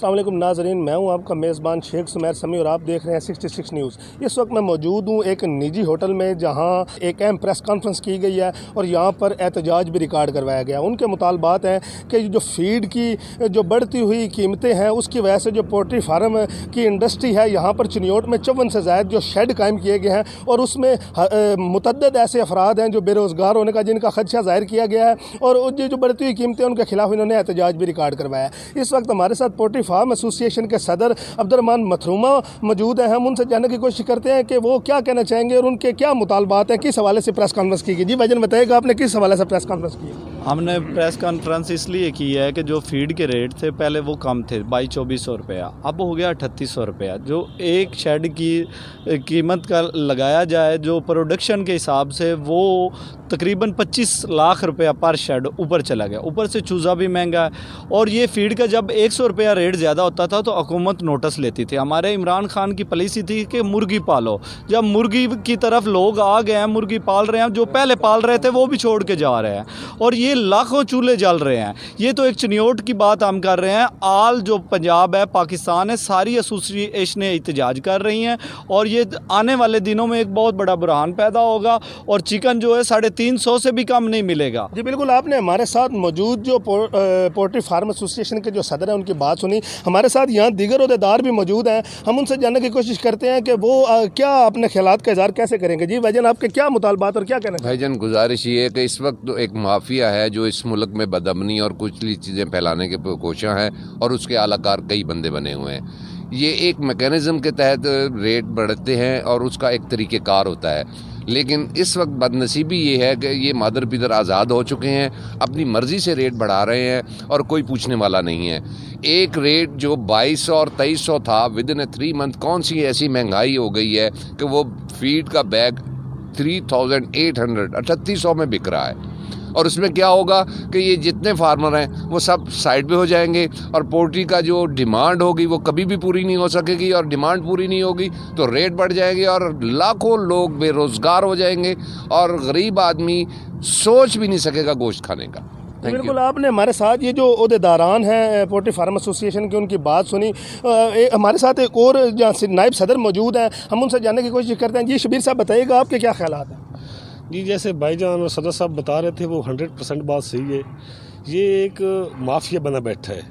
अस्सलाम वालेकुम नाज़रीन, मैं हूं आपका मेज़बान शेख सुमैर समी और आप देख रहे हैं 66 न्यूज़। इस वक्त मैं मौजूद हूं एक निजी होटल में जहां एक अहम प्रेस कॉन्फ्रेंस की गई है और यहां पर एहतजाज भी रिकॉर्ड करवाया गया। उनके मुतालबात हैं कि जो फीड की जो बढ़ती हुई कीमतें हैं उसकी वजह से जो पोल्ट्री फार्म की इंडस्ट्री है यहाँ पर चिन्योट में 54 से ज़ायद जो शेड कायम किए गए हैं और उसमें मुतअद्दिद ऐसे अफराद हैं जो बेरोज़गार होने का जिनका खदशा ज़ाहिर किया गया है और जो बढ़ती हुई कीमतें उनके खिलाफ इन्होंने एहतजाज भी रिकॉर्ड करवाया। इस वक्त हमारे साथ पोल्ट्री फार्म एसोसिएशन के सदर अब्दुर्रहमान मथरूमा मौजूद हैं। हम उनसे जानने की कोशिश करते हैं कि वो क्या कहना चाहेंगे और उनके क्या मुतालबात हैं, किस हवाले से प्रेस कॉन्फ्रेंस की गई। जी भाईजान बताइएगा, आपने किस हवाले से प्रेस कॉन्फ्रेंस की? हमने प्रेस कॉन्फ्रेंस इसलिए की है कि जो फीड के रेट थे पहले वो कम थे 2200-2400 रुपया, अब हो गया 3800 रुपया। जो एक शेड की कीमत का लगाया जाए जो प्रोडक्शन के हिसाब से वो तकरीबन 25 लाख रुपया पर शेड ऊपर चला गया। ऊपर से चूज़ा भी महंगा है और ये फीड का जब 100 रुपया रेट ज़्यादा होता था तो हुकूमत नोटिस लेती थी। हमारे इमरान खान की पॉलिसी थी कि मुर्गी पालो। जब मुर्गी की तरफ लोग आ गए हैं, मुर्गी पाल रहे हैं, जो पहले पाल रहे थे वो भी छोड़ के जा रहे हैं और ये लाखों चूल्हे जल रहे हैं। ये तो एक चिन्योट की बात हम कर रहे हैं। आल जो पंजाब है, पाकिस्तान है, सारी एसोसिएशनें एहतजाज कर रही हैं और ये आने वाले दिनों में एक बहुत बड़ा बुरहान पैदा होगा और चिकन जो है 350 से भी कम नहीं मिलेगा। जी बिल्कुल, आपने हमारे साथ मौजूद जो पोल्ट्री फार्म एसोसिएशन के जो सदर हैं उनकी बात सुनी। हमारे साथ यहाँ दीगर ओहदेदार भी मौजूद हैं। हम उनसे जानने की कोशिश करते हैं कि वो क्या अपने ख्यालात का इज़हार कैसे करेंगे। जी भाईजान, आपके क्या मुतालबात और क्या कहना है? भाईजान, गुजारिश ये है कि इस वक्त तो एक माफिया है जो इस मुल्क में बदअमनी और कुचली चीज़ें फैलाने के कोशिशां हैं और उसके आलाकार कई बंदे बने हुए हैं। ये एक मैकेनिज़्म के तहत रेट बढ़ते हैं और उसका एक तरीक़ेकार होता है। लेकिन इस वक्त बदनसीबी ये है कि ये मादर पिदर आज़ाद हो चुके हैं, अपनी मर्ज़ी से रेट बढ़ा रहे हैं और कोई पूछने वाला नहीं है। एक रेट जो 2200 और 2300 था विद इन 3 मंथ, कौन सी ऐसी महंगाई हो गई है कि वो फीड का बैग 3800 3800 में बिक रहा है। और उसमें क्या होगा कि ये जितने फार्मर हैं वो सब साइड पे हो जाएंगे और पोल्ट्री का जो डिमांड होगी वो कभी भी पूरी नहीं हो सकेगी और डिमांड पूरी नहीं होगी तो रेट बढ़ जाएंगे और लाखों लोग बेरोज़गार हो जाएंगे और गरीब आदमी सोच भी नहीं सकेगा गोश्त खाने का। बिल्कुल, आपने हमारे साथ ये जो ओहदेदारान हैं पोल्ट्री फार्म एसोसिएशन की उनकी बात सुनी। हमारे साथ एक और नायब सदर मौजूद हैं, हम उनसे जानने की कोशिश करते हैं। जी शबीर साहब बताइएगा, आपके क्या ख्यालात हैं? जी, जैसे भाईजान और सदर साहब बता रहे थे वो 100% बात सही है। ये एक माफिया बना बैठा है।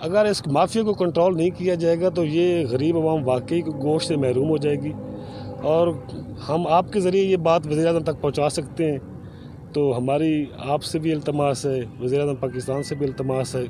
अगर इस माफिया को कंट्रोल नहीं किया जाएगा तो ये गरीब अवाम वाकई गोश्त से महरूम हो जाएगी और हम आपके ज़रिए ये बात वज़ीर-ए-आज़म तक पहुंचा सकते हैं। तो हमारी आपसे भी इल्तमास है, वज़ीर-ए-आज़म पाकिस्तान से भी इल्तमास है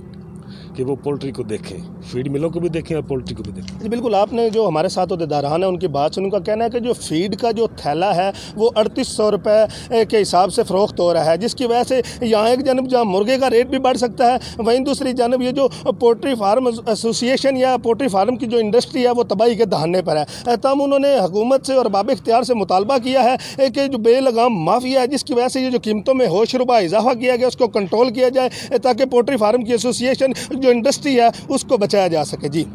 कि वो पोल्ट्री को देखें, फीड मिलों को भी देखें और पोल्ट्री को भी देखें। जी बिल्कुल, आपने जो हमारे साथ ओहदेदारान हैं उनकी बात सुनी। उनका कहना है कि जो फीड का जो थैला है वो 3800 रुपये के हिसाब से फ़रोख्त हो रहा है, जिसकी वजह से यहाँ एक जानब जहाँ मुर्गे का रेट भी बढ़ सकता है, वहीं दूसरी जानब ये जो पोल्ट्री फार्म एसोसिएशन या पोल्ट्री फार्म की जो इंडस्ट्री है वो तबाही के दहाने पर है। तब उन्होंने हुकूमत से और बाब इख्तियार से मुतालबा किया है कि जो बेलगाम माफिया है जिसकी वजह से ये जो कीमतों में होशरुबा इजाफा किया गया उसको कंट्रोल किया जाए ताकि पोल्ट्री फार्म की एसोसिएशन जो इंडस्ट्री है उसको बचाया जा सके। जी।